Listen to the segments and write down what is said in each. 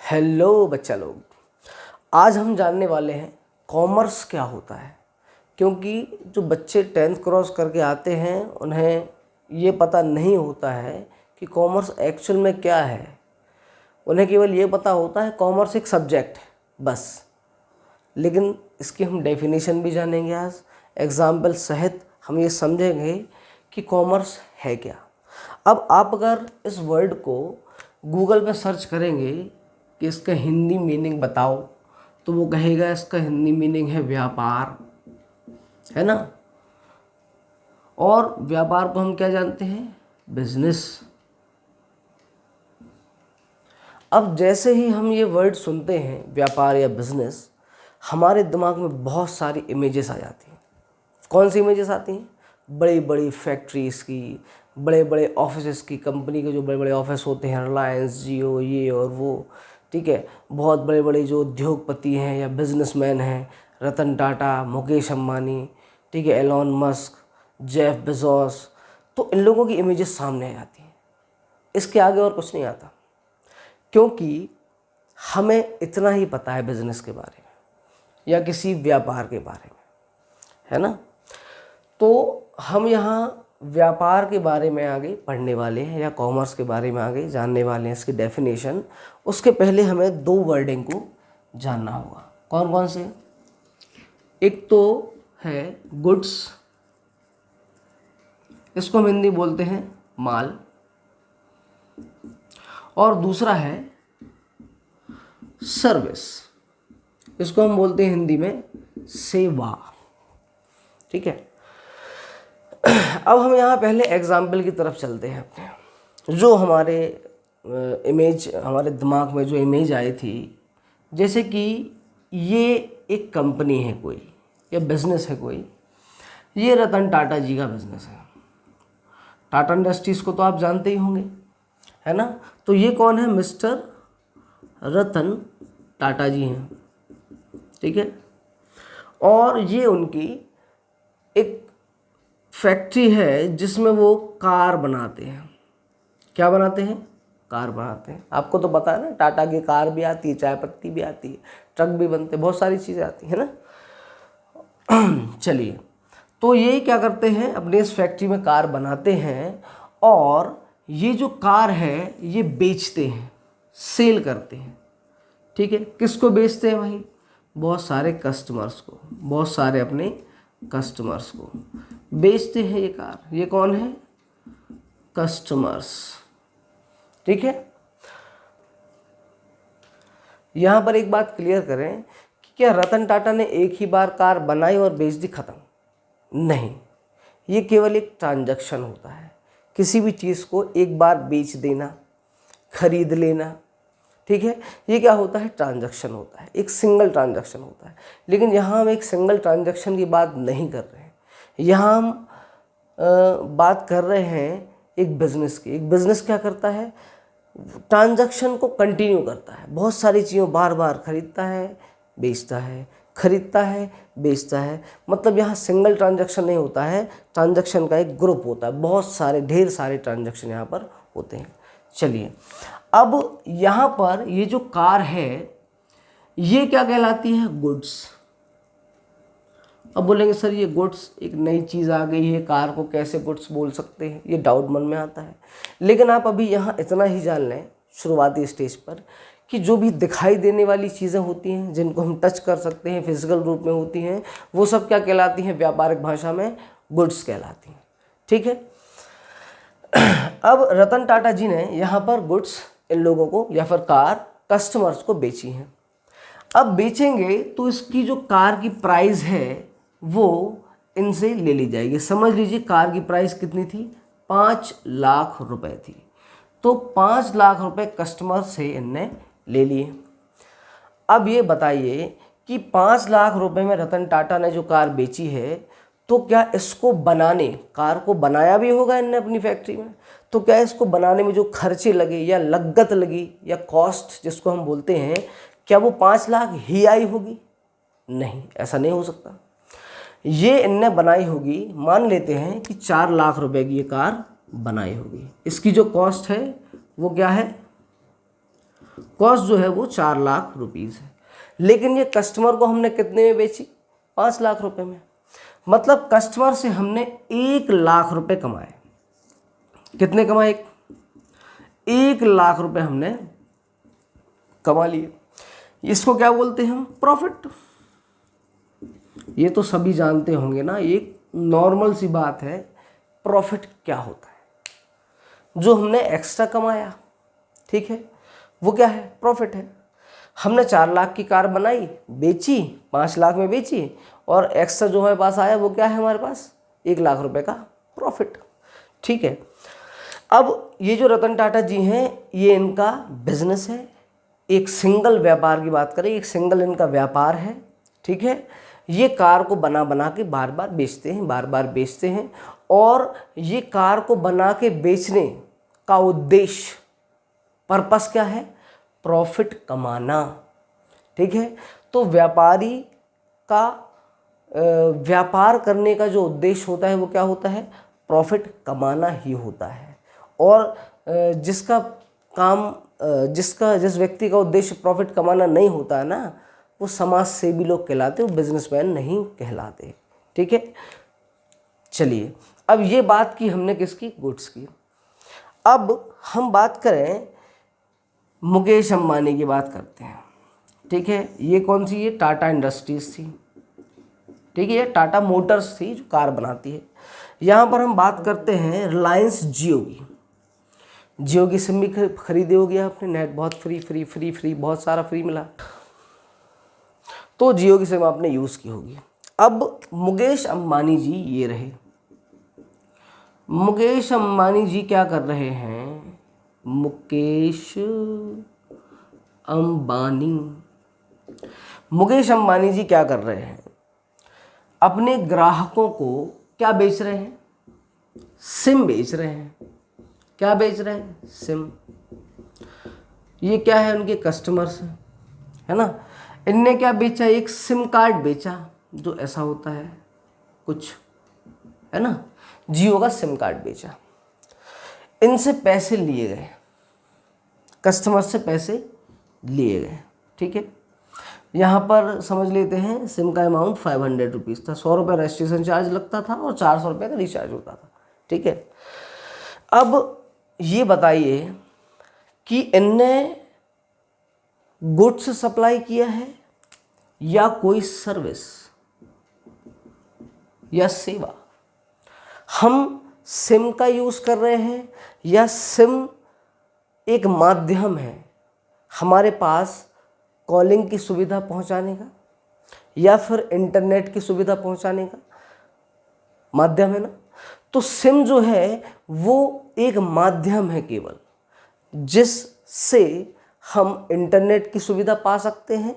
Hello बच्चा लोग, आज हम जानने वाले हैं कॉमर्स क्या होता है। क्योंकि जो बच्चे 10th क्रॉस करके आते हैं उन्हें ये पता नहीं होता है कि कॉमर्स एक्चुअल में क्या है। उन्हें केवल ये पता होता है कॉमर्स एक सब्जेक्ट है बस। लेकिन इसकी हम डेफिनेशन भी जानेंगे। आज एग्जाम्पल सहित हम ये समझेंगे कि कॉमर्स है क्या। अब आप अगर इस वर्ड को गूगल पे सर्च करेंगे कि इसका हिंदी मीनिंग बताओ, तो वो कहेगा इसका हिंदी मीनिंग है व्यापार, है ना। और व्यापार को हम क्या जानते हैं? बिजनेस। अब जैसे ही हम ये वर्ड सुनते हैं व्यापार या बिजनेस, हमारे दिमाग में बहुत सारी इमेजेस आ जाती हैं। कौन सी इमेजेस आती हैं? बड़ी बड़ी फैक्ट्रीज की, बड़े बड़े ऑफिसेस की, कंपनी के जो बड़े बड़े ऑफिस होते हैं, रिलायंस, जियो, ये और वो, ठीक है। बहुत बड़े बड़े जो उद्योगपति हैं या बिजनेसमैन हैं, रतन टाटा, मुकेश अंबानी, ठीक है, एलॉन मस्क, जेफ बेजोस, तो इन लोगों की इमेजेस सामने आ जाती हैं। इसके आगे और कुछ नहीं आता, क्योंकि हमें इतना ही पता है बिजनेस के बारे में या किसी व्यापार के बारे में, है ना। तो हम यहाँ व्यापार के बारे में आगे पढ़ने वाले हैं या कॉमर्स के बारे में आगे जानने वाले हैं, इसकी डेफिनेशन। उसके पहले हमें दो वर्डिंग को जानना होगा। कौन कौन से? एक तो है गुड्स, इसको हम हिंदी बोलते हैं माल, और दूसरा है सर्विस, इसको हम बोलते हैं हिंदी में सेवा, ठीक है। अब हम यहाँ पहले एग्जाम्पल की तरफ चलते हैं अपने। जो हमारे हमारे दिमाग में जो इमेज आई थी, जैसे कि ये एक कंपनी है कोई या बिजनेस है कोई, ये रतन टाटा जी का बिजनेस है। टाटा इंडस्ट्रीज़ को तो आप जानते ही होंगे, है ना। तो ये कौन है? मिस्टर रतन टाटा जी हैं, ठीक है। और ये उनकी एक फैक्ट्री है जिसमें वो कार बनाते हैं। क्या बनाते हैं? कार बनाते हैं। आपको तो पता है ना, टाटा की कार भी आती है, चाय पत्ती भी आती है, ट्रक भी बनते हैं, बहुत सारी चीज़ें आती है ना। चलिए, तो ये क्या करते हैं? अपने इस फैक्ट्री में कार बनाते हैं, और ये जो कार है ये बेचते हैं, सेल करते हैं, ठीक है। किसको बेचते हैं भाई? बहुत सारे कस्टमर्स को, बहुत सारे अपने कस्टमर्स को बेचते हैं ये कार। ये कौन है? कस्टमर्स, ठीक है। यहां पर एक बात क्लियर करें कि क्या रतन टाटा ने एक ही बार कार बनाई और बेच दी, खत्म? नहीं, ये केवल एक ट्रांजैक्शन होता है। किसी भी चीज़ को एक बार बेच देना, खरीद लेना, ठीक है, ये क्या होता है? ट्रांजैक्शन होता है, एक सिंगल ट्रांजैक्शन होता है। लेकिन यहाँ हम एक सिंगल ट्रांजैक्शन की बात नहीं कर रहे हैं। यहाँ हम बात कर रहे हैं एक बिजनेस की। एक बिजनेस क्या करता है? ट्रांजैक्शन को कंटिन्यू करता है, बहुत सारी चीज़ों बार बार खरीदता है, बेचता है, खरीदता है, बेचता है। मतलब यहाँ सिंगल ट्रांजैक्शन नहीं होता है, ट्रांजैक्शन का एक ग्रुप होता है, बहुत सारे ढेर सारे ट्रांजैक्शन यहाँ पर होते हैं। चलिए, अब यहाँ पर ये जो कार है ये क्या कहलाती है? गुड्स। अब बोलेंगे सर ये गुड्स एक नई चीज़ आ गई है, कार को कैसे गुड्स बोल सकते हैं? ये डाउट मन में आता है। लेकिन आप अभी यहाँ इतना ही जान लें शुरुआती स्टेज पर कि जो भी दिखाई देने वाली चीज़ें होती हैं, जिनको हम टच कर सकते हैं, फिजिकल रूप में होती हैं, वो सब क्या कहलाती हैं? व्यापारिक भाषा में गुड्स कहलाती हैं, ठीक है। अब रतन टाटा जी ने यहाँ पर गुड्स इन लोगों को या फिर कार कस्टमर्स को बेची हैं। अब बेचेंगे तो इसकी जो कार की प्राइस है वो इनसे ले ली जाएगी। समझ लीजिए कार की प्राइस कितनी थी? 5 लाख रुपए थी। तो 5 लाख रुपए कस्टमर से इनने ले लिए। अब ये बताइए कि 5 लाख रुपए में रतन टाटा ने जो कार बेची है, तो क्या इसको बनाने, कार को बनाया भी होगा इनने अपनी फैक्ट्री में, तो क्या इसको बनाने में जो खर्चे लगे या लागत लगी या कॉस्ट जिसको हम बोलते हैं, क्या वो 5 लाख ही आई होगी? नहीं, ऐसा नहीं हो सकता। ये इनने बनाई होगी, मान लेते हैं कि 4 लाख रुपए की ये कार बनाई होगी। इसकी जो कॉस्ट है वो क्या है? कॉस्ट जो है वो 4 लाख रुपीज़ है, लेकिन ये कस्टमर को हमने कितने में बेची, 5 लाख रुपए में। मतलब कस्टमर से हमने 1 लाख रुपए कमाए। कितने कमाए, 1 लाख रुपए हमने कमा लिए। इसको क्या बोलते हैं हम, प्रॉफिट। ये तो सभी जानते होंगे ना, एक नॉर्मल सी बात है, प्रॉफिट क्या होता है। जो हमने एक्स्ट्रा कमाया, ठीक है, वो क्या है, प्रॉफिट है। हमने 4 लाख की कार बनाई, बेची, 5 लाख में बेची, और एक्स्ट्रा जो हमारे पास आया वो क्या है, हमारे पास 1 लाख रुपए का प्रॉफिट। ठीक है, अब ये जो रतन टाटा जी हैं, ये इनका बिजनेस है। एक सिंगल व्यापार की बात करें, एक सिंगल इनका व्यापार है। ठीक है, ये कार को बना बना के बार बार बेचते हैं, बार बार बेचते हैं, और ये कार को बना के बेचने का उद्देश्य, पर्पस क्या है, प्रॉफिट कमाना। ठीक है, तो व्यापारी का व्यापार करने का जो उद्देश्य होता है वो क्या होता है, प्रॉफिट कमाना ही होता है। और जिसका काम, जिस व्यक्ति का उद्देश्य प्रॉफिट कमाना नहीं होता है ना, वो समाज सेवी लोग कहलाते, वो बिजनेसमैन नहीं कहलाते। ठीक है, चलिए अब ये बात की हमने किसकी, गुड्स की। अब हम बात करें, मुकेश अंबानी की बात करते हैं। ठीक है, ये कौन सी, ये टाटा इंडस्ट्रीज थी। ठीक है, ये टाटा मोटर्स थी जो कार बनाती है। यहाँ पर हम बात करते हैं रिलायंस जियो की। जियो की सिम भी खरीदे होगी आपने, नेट बहुत फ्री बहुत सारा फ्री मिला, तो जियो की सिम आपने यूज़ की होगी। अब मुकेश अंबानी जी ये रहे, मुकेश अंबानी जी क्या कर रहे हैं, मुकेश अंबानी जी क्या कर रहे हैं, अपने ग्राहकों को क्या बेच रहे हैं, सिम बेच रहे हैं। क्या बेच रहे हैं, सिम। ये क्या है, उनके कस्टमर्स हैं, है ना। इनने क्या बेचा, एक सिम कार्ड बेचा, जो ऐसा होता है कुछ, है ना, जियो का सिम कार्ड बेचा। इनसे पैसे लिए गए, कस्टमर से पैसे लिए गए। ठीक है, यहाँ पर समझ लेते हैं सिम का अमाउंट 500 रुपीज़ था, 100 रुपये रजिस्ट्रेशन चार्ज लगता था और 400 रुपये का रिचार्ज होता था। ठीक है, अब ये बताइए कि इनने गुड्स सप्लाई किया है या कोई सर्विस या सेवा। हम सिम का यूज़ कर रहे हैं या सिम एक माध्यम है हमारे पास कॉलिंग की सुविधा पहुंचाने का, या फिर इंटरनेट की सुविधा पहुंचाने का माध्यम है ना। तो सिम जो है वो एक माध्यम है केवल, जिससे हम इंटरनेट की सुविधा पा सकते हैं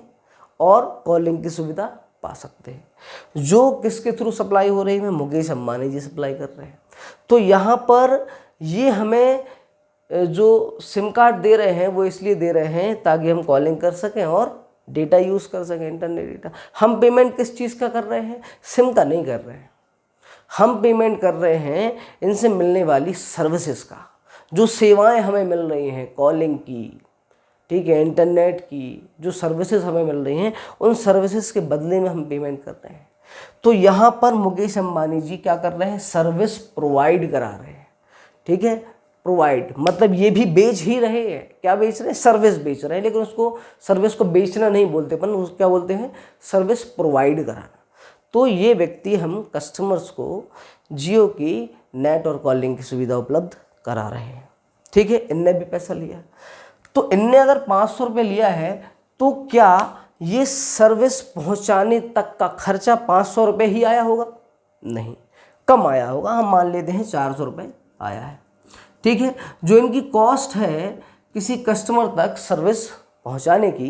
और कॉलिंग की सुविधा पा सकते हैं। जो किसके थ्रू सप्लाई हो रही है, मुकेश अंबानी जी सप्लाई कर रहे हैं। तो यहाँ पर ये हमें जो सिम कार्ड दे रहे हैं वो इसलिए दे रहे हैं ताकि हम कॉलिंग कर सकें और डेटा यूज़ कर सकें, इंटरनेट डेटा। हम पेमेंट किस चीज़ का कर रहे हैं, सिम का नहीं कर रहे हैं। हम पेमेंट कर रहे हैं इनसे मिलने वाली सर्विसेज का, जो सेवाएं हमें मिल रही हैं कॉलिंग की, ठीक है, इंटरनेट की जो सर्विसेज हमें मिल रही हैं, उन सर्विसेज के बदले में हम पेमेंट कर रहे हैं। तो यहाँ पर मुकेश अंबानी जी क्या कर रहे हैं, सर्विस प्रोवाइड करा रहे हैं। ठीक है, प्रोवाइड मतलब ये भी बेच ही रहे हैं। क्या बेच रहे हैं, सर्विस बेच रहे हैं, लेकिन उसको सर्विस को बेचना नहीं बोलते, पर उसको क्या बोलते हैं, सर्विस प्रोवाइड कराना। तो ये व्यक्ति हम कस्टमर्स को जियो की नेट और कॉलिंग की सुविधा उपलब्ध करा रहे हैं। ठीक है, इनने भी पैसा लिया। तो इनने अगर 500 रुपये लिया है तो क्या ये सर्विस पहुंचाने तक का खर्चा 500 रुपये ही आया होगा? नहीं, कम आया होगा। हम मान लेते हैं 400 रुपये आया है। ठीक है, जो इनकी कॉस्ट है किसी कस्टमर तक सर्विस पहुंचाने की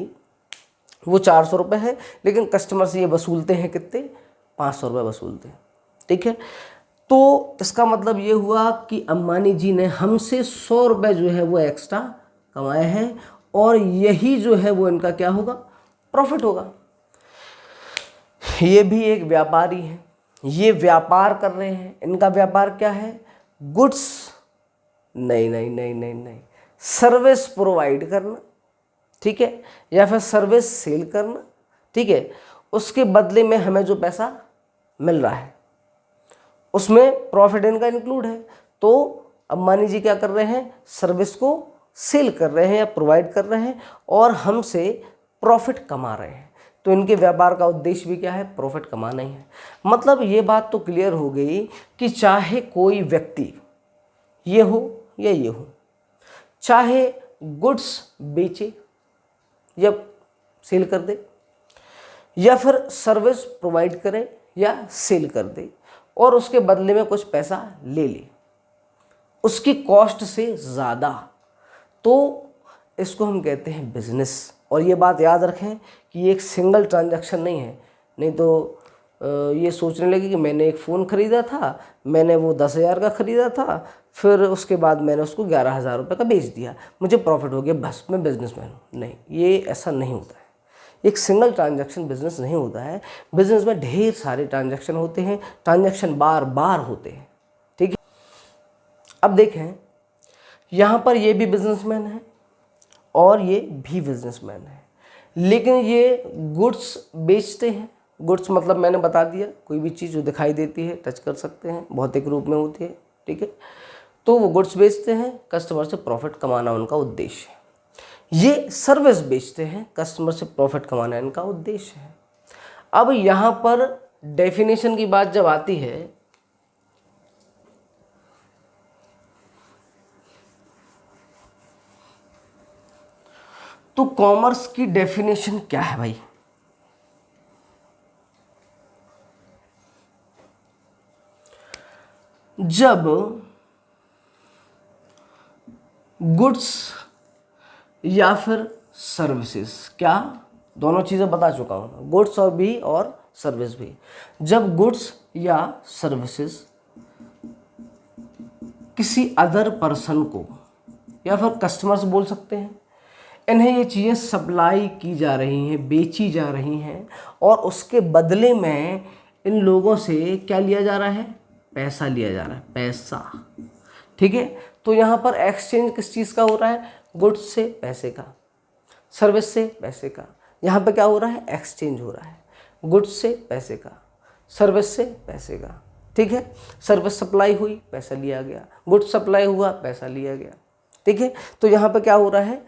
वो 400 रुपये है, लेकिन कस्टमर से ये वसूलते हैं कितने, 500 रुपये वसूलते हैं। ठीक है, तो इसका मतलब ये हुआ कि अंबानी जी ने हमसे 100 रुपये जो है वो एक्स्ट्रा कमाए हैं, और यही जो है वो इनका क्या होगा, प्रॉफिट होगा। ये भी एक व्यापारी है, ये व्यापार कर रहे हैं। इनका व्यापार क्या है, गुड्स नहीं, सर्विस प्रोवाइड करना। ठीक है, या फिर सर्विस सेल करना, ठीक है, उसके बदले में हमें जो पैसा मिल रहा है उसमें प्रॉफिट इनका इंक्लूड है। तो अब मान लीजिए क्या कर रहे हैं, सर्विस को सेल कर रहे हैं या प्रोवाइड कर रहे हैं और हमसे प्रॉफिट कमा रहे हैं, तो इनके व्यापार का उद्देश्य भी क्या है, प्रॉफिट कमाना ही है। मतलब ये बात तो क्लियर हो गई कि चाहे कोई व्यक्ति ये हो या ये हो, चाहे गुड्स बेचे या सेल कर दे, या फिर सर्विस प्रोवाइड करे या सेल कर दे और उसके बदले में कुछ पैसा ले ले उसकी कॉस्ट से ज़्यादा, तो इसको हम कहते हैं बिजनेस। और ये बात याद रखें कि ये एक सिंगल ट्रांजैक्शन नहीं है, नहीं तो ये सोचने लगे कि मैंने एक फ़ोन ख़रीदा था, मैंने वो 10,000 का ख़रीदा था, फिर उसके बाद मैंने उसको 11,000 रुपये का बेच दिया, मुझे प्रॉफिट हो गया, बस मैं बिजनेसमैन हूँ। नहीं, ये ऐसा नहीं होता है। एक सिंगल ट्रांजैक्शन बिजनेस नहीं होता है। बिजनेस में ढेर सारे ट्रांजैक्शन होते हैं, ट्रांजैक्शन बार बार होते हैं, ठीक है। अब देखें, यहाँ पर ये भी बिजनेसमैन है और ये भी बिजनेसमैन है, लेकिन ये गुड्स बेचते हैं। गुड्स मतलब मैंने बता दिया, कोई भी चीज़ जो दिखाई देती है, टच कर सकते हैं, भौतिक रूप में होती है, ठीक है। तो वो गुड्स बेचते हैं, कस्टमर से प्रॉफिट कमाना उनका उद्देश्य है। ये सर्विस बेचते हैं, कस्टमर से प्रॉफिट कमाना इनका उद्देश्य है। अब यहाँ पर डेफिनेशन की बात जब आती है तो कॉमर्स की डेफिनेशन क्या है भाई? जब गुड्स या फिर सर्विसेज, क्या दोनों चीज़ें बता चुका हूँ, गुड्स और भी और सर्विस भी। जब गुड्स या सर्विसेज किसी अदर पर्सन को या फिर कस्टमर्स बोल सकते हैं, इन्हें ये चीज़ें सप्लाई की जा रही हैं, बेची जा रही हैं और उसके बदले में इन लोगों से क्या लिया जा रहा है, पैसा लिया जा रहा है, पैसा, ठीक है। तो यहाँ पर एक्सचेंज किस चीज़ का हो रहा है, गुड्स से पैसे का, सर्विस से पैसे का। यहाँ पे क्या हो रहा है, एक्सचेंज हो रहा है, गुड्स से पैसे का, सर्विस से पैसे का, ठीक है। सर्विस सप्लाई हुई, पैसा लिया गया, गुड्स सप्लाई हुआ, पैसा लिया गया, ठीक है। तो यहाँ पे क्या हो रहा है,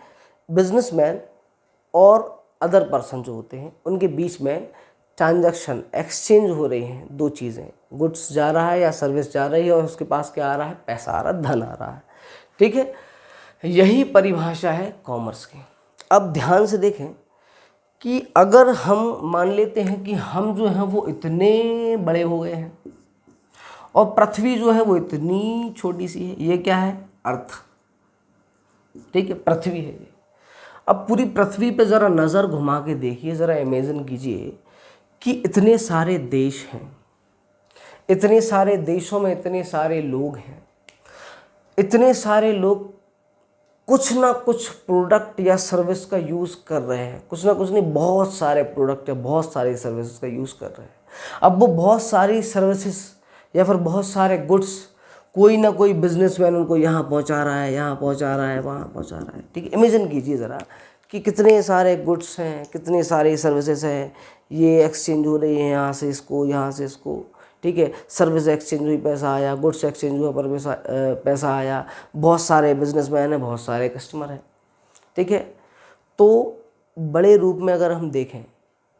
बिजनेसमैन और अदर पर्सन जो होते हैं उनके बीच में ट्रांजैक्शन, एक्सचेंज हो रही हैं दो चीज़ें, गुड्स जा रहा है या सर्विस जा रही है और उसके पास क्या आ रहा है, पैसा आ रहा है, धन आ रहा है, ठीक है। यही परिभाषा है कॉमर्स की। अब ध्यान से देखें कि अगर हम मान लेते हैं कि हम जो हैं वो इतने बड़े हो गए हैं और पृथ्वी जो है वो इतनी छोटी सी है, ये क्या है, अर्थ, ठीक है, पृथ्वी है ये। अब पूरी पृथ्वी पे ज़रा नज़र घुमा के देखिए, ज़रा इमेजिन कीजिए कि इतने सारे देश हैं, इतने सारे देशों में इतने सारे लोग हैं, इतने सारे लोग कुछ ना कुछ प्रोडक्ट या सर्विस का यूज़ कर रहे हैं, कुछ ना कुछ नहीं, बहुत सारे प्रोडक्ट या बहुत सारी सर्विसेज का यूज़ कर रहे हैं। अब वो बहुत सारी सर्विसेज या फिर बहुत सारे गुड्स कोई ना कोई बिजनेसमैन उनको यहाँ पहुँचा रहा है, यहाँ पहुँचा रहा है, वहाँ पहुँचा रहा है, ठीक है। इमेजिन कीजिए ज़रा कि कितने सारे गुड्स हैं, कितनी सारी सर्विसेज हैं, ये एक्सचेंज हो रही है, यहाँ से इसको, यहाँ से इसको, ठीक है। सर्विस एक्सचेंज हुई, पैसा आया, गुड्स एक्सचेंज हुआ, पर पैसा आया, बहुत सारे बिजनेसमैन हैं, बहुत सारे कस्टमर हैं, ठीक है। तो बड़े रूप में अगर हम देखें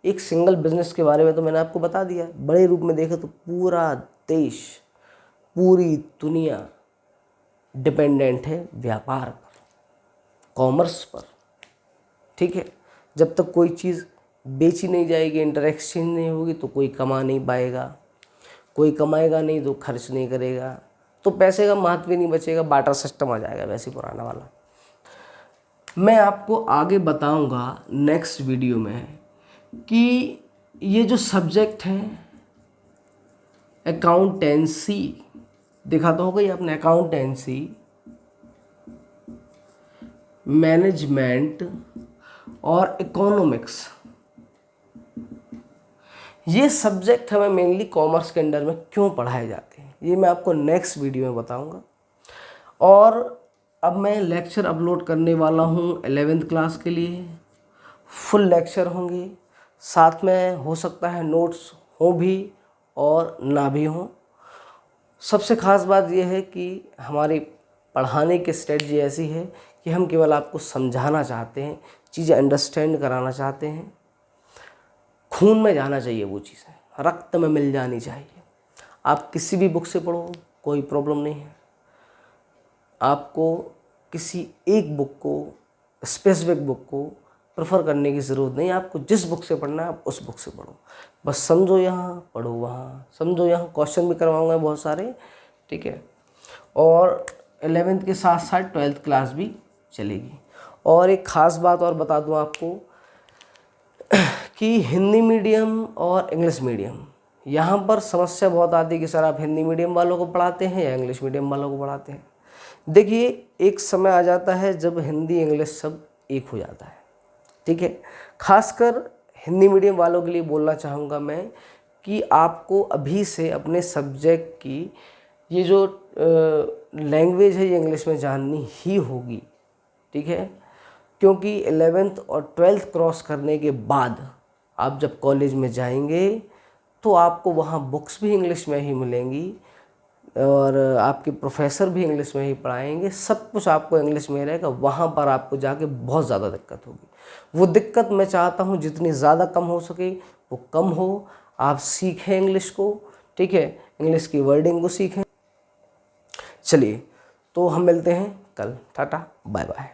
एक सिंगल बिजनेस के बारे में, तो मैंने आपको बता दिया, बड़े रूप में देखें तो पूरा देश, पूरी दुनिया डिपेंडेंट है व्यापार पर, कॉमर्स पर, ठीक है। जब तक कोई चीज़ बेची नहीं जाएगी, इंटर एक्सचेंज नहीं होगी, तो कोई कमा नहीं पाएगा, कोई कमाएगा नहीं तो खर्च नहीं करेगा, तो पैसे का महत्व ही नहीं बचेगा, बार्टर सिस्टम आ जाएगा वैसे पुराना वाला। मैं आपको आगे बताऊंगा नेक्स्ट वीडियो में कि ये जो सब्जेक्ट हैं अकाउंटेंसी, देखा तो होगा ये आपने, अकाउंटेंसी, मैनेजमेंट और इकोनॉमिक्स, ये सब्जेक्ट हमें मेनली कॉमर्स के अंडर में क्यों पढ़ाए जाते हैं, ये मैं आपको नेक्स्ट वीडियो में बताऊंगा। और अब मैं लेक्चर अपलोड करने वाला हूँ 11th क्लास के लिए। फुल लेक्चर होंगे, साथ में हो सकता है नोट्स हो भी और ना भी हो। सबसे ख़ास बात यह है कि हमारी पढ़ाने की स्ट्रेटजी ऐसी है कि हम केवल आपको समझाना चाहते हैं, चीज़ें अंडरस्टैंड कराना चाहते हैं। खून में जाना चाहिए वो चीज़ें, रक्त में मिल जानी चाहिए। आप किसी भी बुक से पढ़ो, कोई प्रॉब्लम नहीं है। आपको किसी एक बुक को, स्पेसिफिक बुक को प्रेफर करने की ज़रूरत नहीं। आपको जिस बुक से पढ़ना है आप उस बुक से पढ़ो, बस समझो यहाँ पढ़ो वहाँ, समझो यहाँ। क्वेश्चन भी करवाऊँगा बहुत सारे, ठीक है। और 11th के साथ साथ 12th क्लास भी चलेगी। और एक ख़ास बात और बता दूँ आपको कि हिंदी मीडियम और इंग्लिश मीडियम, यहाँ पर समस्या बहुत आती है कि सर आप हिंदी मीडियम वालों को पढ़ाते हैं या इंग्लिश मीडियम वालों को पढ़ाते हैं। देखिए, एक समय आ जाता है जब हिंदी इंग्लिश सब एक हो जाता है, ठीक है। खासकर हिंदी मीडियम वालों के लिए बोलना चाहूँगा मैं कि आपको अभी से अपने सब्जेक्ट की ये जो लैंग्वेज है ये इंग्लिश में जाननी ही होगी, ठीक है। क्योंकि 11th और 12th क्रॉस करने के बाद आप जब कॉलेज में जाएंगे तो आपको वहाँ बुक्स भी इंग्लिश में ही मिलेंगी और आपके प्रोफेसर भी इंग्लिश में ही पढ़ाएंगे, सब कुछ आपको इंग्लिश में रहेगा। वहाँ पर आपको जाके बहुत ज़्यादा दिक्कत होगी। वो दिक्कत मैं चाहता हूँ जितनी ज़्यादा कम हो सके वो कम हो। आप सीखें इंग्लिश को, ठीक है, इंग्लिश की वर्डिंग को सीखें। चलिए, तो हम मिलते हैं कल। Tata, bye bye.